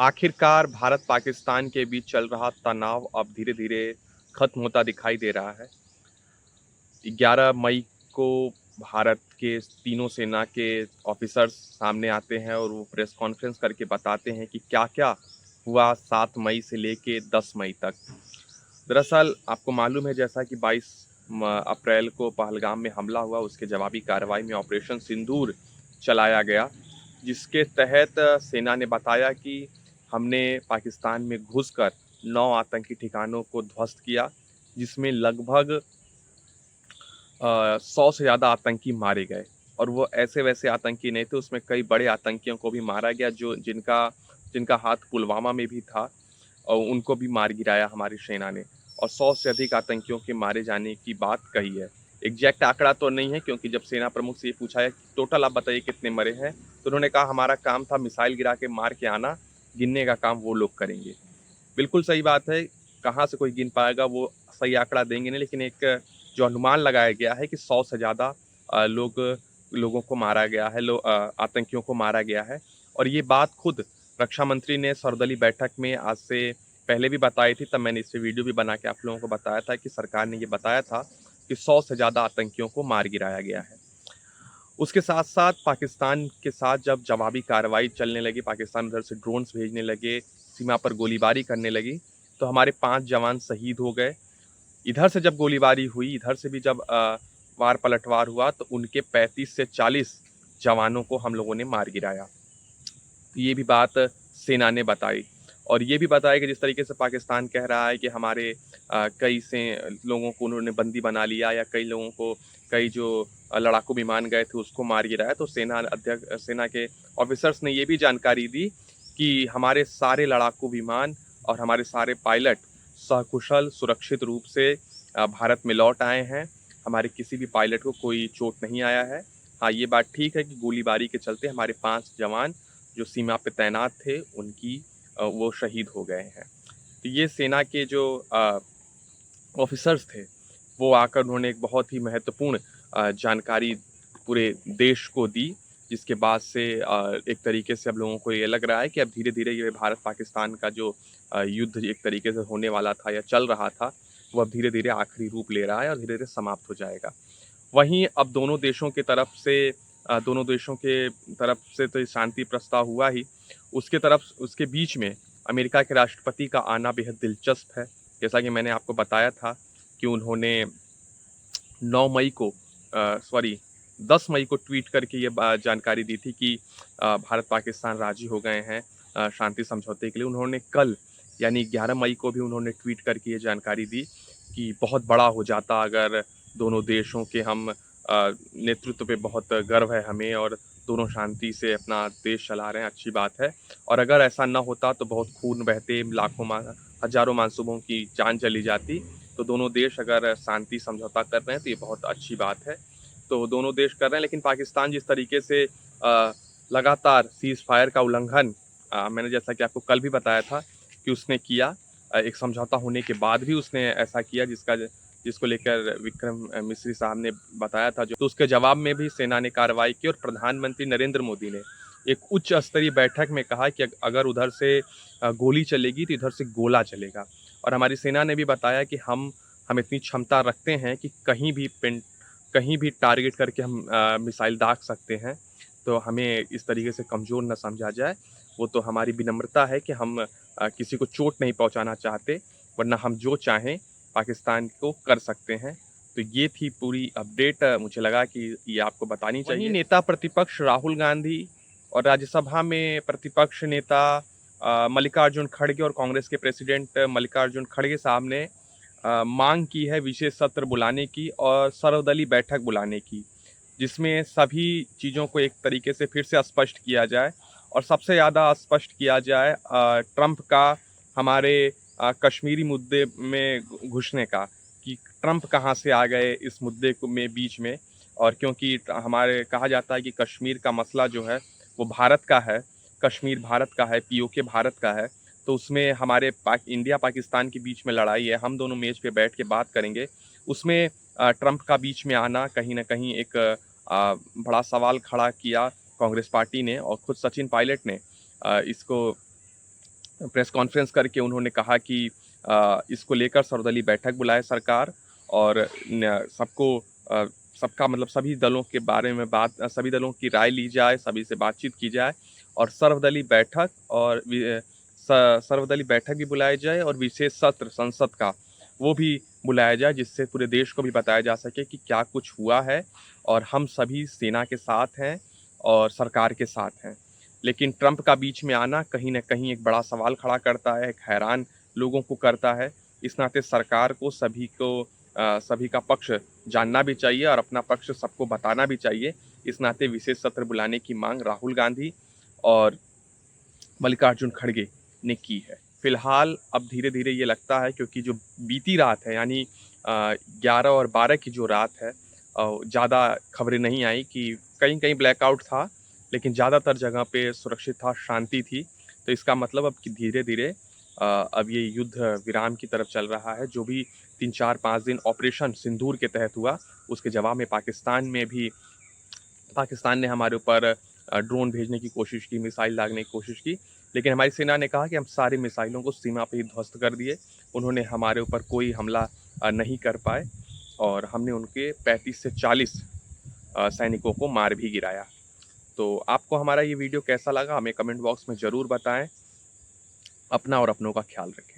आखिरकार भारत पाकिस्तान के बीच चल रहा तनाव अब धीरे-धीरे खत्म होता दिखाई दे रहा है। 11 मई को भारत के तीनों सेना के ऑफिसर्स सामने आते हैं और वो प्रेस कॉन्फ्रेंस करके बताते हैं कि क्या-क्या हुआ 7 मई से लेके 10 मई तक। दरअसल आपको मालूम है जैसा कि 22 अप्रैल को पहलगाम में हमला हुआ, उसके जवाबी कार्रवाई में ऑपरेशन सिंदूर चलाया गया, जिसके तहत सेना ने बताया कि हमने पाकिस्तान में घुसकर 9 आतंकी ठिकानों को ध्वस्त किया, जिसमें लगभग 100 से ज़्यादा आतंकी मारे गए। और वो ऐसे-वैसे आतंकी नहीं थे, उसमें कई बड़े आतंकियों को भी मारा गया जो जिनका जिनका हाथ पुलवामा में भी था और उनको भी मार गिराया हमारी सेना ने। और 100 से अधिक आतंकियों के मारे जाने की बात कही है। एग्ज़ैक्ट आंकड़ा तो नहीं है, क्योंकि जब सेना प्रमुख से ये पूछा है कि टोटल आप बताइए कितने मरे हैं, तो उन्होंने कहा हमारा काम था मिसाइल गिरा के मार के आना, गिनने का काम वो लोग करेंगे। बिल्कुल सही बात है, कहाँ से कोई गिन पाएगा, वो सही आंकड़ा देंगे नहीं, लेकिन एक जो अनुमान लगाया गया है कि 100 से ज़्यादा लोगों को मारा गया है, आतंकियों को मारा गया है। और ये बात खुद रक्षा मंत्री ने सर्वदलीय बैठक में आज से पहले भी बताई थी, तब मैंने इस पे वीडियो भी बना के आप लोगों को बताया था कि सरकार ने ये बताया था कि 100 से ज़्यादा आतंकियों को मार गिराया गया है। उसके साथ-साथ पाकिस्तान के साथ जब जवाबी कार्रवाई चलने लगी, पाकिस्तान उधर से ड्रोन्स भेजने लगे, सीमा पर गोलीबारी करने लगी, तो हमारे 5 जवान शहीद हो गए। इधर से जब गोलीबारी हुई, इधर से भी जब वार पलटवार हुआ, तो उनके 35 से 40 जवानों को हम लोगों ने मार गिराया। ये भी बात सेना ने बताई और ये भी बताया कि जिस तरीके से पाकिस्तान कह रहा है कि हमारे कई से लोगों को उन्होंने बंदी बना लिया, या कई लोगों को, कई जो लड़ाकू विमान गए थे उसको मार गिराया, तो सेना के ऑफिसर्स ने ये भी जानकारी दी कि हमारे सारे लड़ाकू विमान और हमारे सारे पायलट सकुशल सुरक्षित रूप से भारत में लौट आए हैं। हमारे किसी भी पायलट को कोई चोट नहीं आया है। हाँ, ये बात ठीक है कि गोलीबारी के चलते हमारे 5 जवान जो सीमा पे तैनात थे, उनकी वो शहीद हो गए हैं। तो ये सेना के जो ऑफ़िसर्स थे, वो आकर उन्होंने एक बहुत ही महत्वपूर्ण जानकारी पूरे देश को दी, जिसके बाद से एक तरीके से अब लोगों को ये लग रहा है कि अब धीरे-धीरे ये भारत-पाकिस्तान का जो युद्ध एक तरीके से होने वाला था या चल रहा था, वो अब धीरे-धीरे आखिरी रूप ले रहा है और धीरे-धीरे समाप्त हो जाएगा। वहीं अब दोनों देशों के तरफ से तो ये शांति प्रस्ताव हुआ ही, उसके बीच में अमेरिका के राष्ट्रपति का आना बेहद दिलचस्प है। जैसा कि मैंने आपको बताया था कि उन्होंने 9 मई को सॉरी 10 मई को ट्वीट करके ये जानकारी दी थी कि भारत-पाकिस्तान राज़ी हो गए हैं शांति समझौते के लिए। उन्होंने कल यानी 11 मई को भी उन्होंने ट्वीट करके ये जानकारी दी कि बहुत बड़ा हो जाता अगर दोनों देशों के हम नेतृत्व पे बहुत गर्व है हमें और दोनों शांति से अपना देश चला रहे हैं, अच्छी बात है। और अगर ऐसा ना होता तो बहुत खून बहते, हज़ारों मासूमों की जान चली जाती। तो दोनों देश अगर शांति समझौता कर रहे हैं तो ये बहुत अच्छी बात है। तो दोनों देश कर रहे हैं, लेकिन पाकिस्तान जिस तरीके से लगातार सीज़ फायर का उल्लंघन मैंने जैसा कि आपको कल भी बताया था कि उसने किया, एक समझौता होने के बाद भी उसने ऐसा किया जिसको लेकर विक्रम मिस्री साहब ने बताया था, जो तो उसके जवाब में भी सेना ने कार्रवाई की और प्रधानमंत्री नरेंद्र मोदी ने एक उच्च स्तरीय बैठक में कहा कि अगर उधर से गोली चलेगी तो इधर से गोला चलेगा। और हमारी सेना ने भी बताया कि हम इतनी क्षमता रखते हैं कि कहीं भी टारगेट करके हम मिसाइल दाग सकते हैं, तो हमें इस तरीके से कमज़ोर ना समझा जाए। वो तो हमारी विनम्रता है कि हम किसी को चोट नहीं पहुँचाना चाहते, वरना हम जो चाहें पाकिस्तान को कर सकते हैं। तो ये थी पूरी अपडेट, मुझे लगा कि ये आपको बतानी चाहिए। वहीं नेता प्रतिपक्ष राहुल गांधी और राज्यसभा में प्रतिपक्ष नेता मल्लिकार्जुन खड़गे और कांग्रेस के प्रेसिडेंट मल्लिकार्जुन खड़गे साहब ने मांग की है विशेष सत्र बुलाने की और सर्वदलीय बैठक बुलाने की, जिसमें सभी चीज़ों को एक तरीके से फिर से स्पष्ट किया जाए और सबसे ज़्यादा स्पष्ट किया जाए ट्रंप का हमारे कश्मीरी मुद्दे में घुसने का, कि ट्रंप कहाँ से आ गए इस मुद्दे को में बीच में। और क्योंकि हमारे कहा जाता है कि कश्मीर का मसला जो है वो भारत का है, कश्मीर भारत का है, पीओके भारत का है, तो उसमें हमारे इंडिया पाकिस्तान के बीच में लड़ाई है, हम दोनों मेज़ पे बैठ के बात करेंगे। उसमें ट्रंप का बीच में आना कहीं न कहीं एक बड़ा सवाल खड़ा किया कांग्रेस पार्टी ने, और खुद सचिन पायलट ने इसको प्रेस कॉन्फ्रेंस करके उन्होंने कहा कि इसको लेकर सर्वदलीय बैठक बुलाए सरकार और सबको सबका मतलब सभी दलों के बारे में सभी दलों की राय ली जाए, सभी से बातचीत की जाए और सर्वदलीय बैठक भी बुलाई जाए और विशेष सत्र संसद का वो भी बुलाया जाए, जिससे पूरे देश को भी बताया जा सके कि क्या कुछ हुआ है और हम सभी सेना के साथ हैं और सरकार के साथ हैं। लेकिन ट्रंप का बीच में आना कहीं न कहीं एक बड़ा सवाल खड़ा करता है, एक हैरान लोगों को करता है। इस नाते सरकार को सभी का पक्ष जानना भी चाहिए और अपना पक्ष सबको बताना भी चाहिए। इस नाते विशेष सत्र बुलाने की मांग राहुल गांधी और मल्लिकार्जुन खड़गे ने की है। फिलहाल अब धीरे-धीरे ये लगता है, क्योंकि जो बीती रात है यानी 11 और 12 की जो रात है, ज़्यादा खबरें नहीं आई कि कहीं-कहीं ब्लैकआउट था, लेकिन ज़्यादातर जगह पे सुरक्षित था, शांति थी। तो इसका मतलब अब कि धीरे-धीरे अब ये युद्ध विराम की तरफ चल रहा है। जो भी 3, 4, 5 दिन ऑपरेशन सिंदूर के तहत हुआ, उसके जवाब में पाकिस्तान ने हमारे ऊपर ड्रोन भेजने की कोशिश की, मिसाइल दागने की कोशिश की, लेकिन हमारी सेना ने कहा कि हम सारे मिसाइलों को सीमा पे ही ध्वस्त कर दिए। उन्होंने हमारे ऊपर कोई हमला नहीं कर पाए और हमने उनके 35 से 40 सैनिकों को मार भी गिराया। तो आपको हमारा ये वीडियो कैसा लगा हमें कमेंट बॉक्स में ज़रूर बताएं। अपना और अपनों का ख्याल रखें।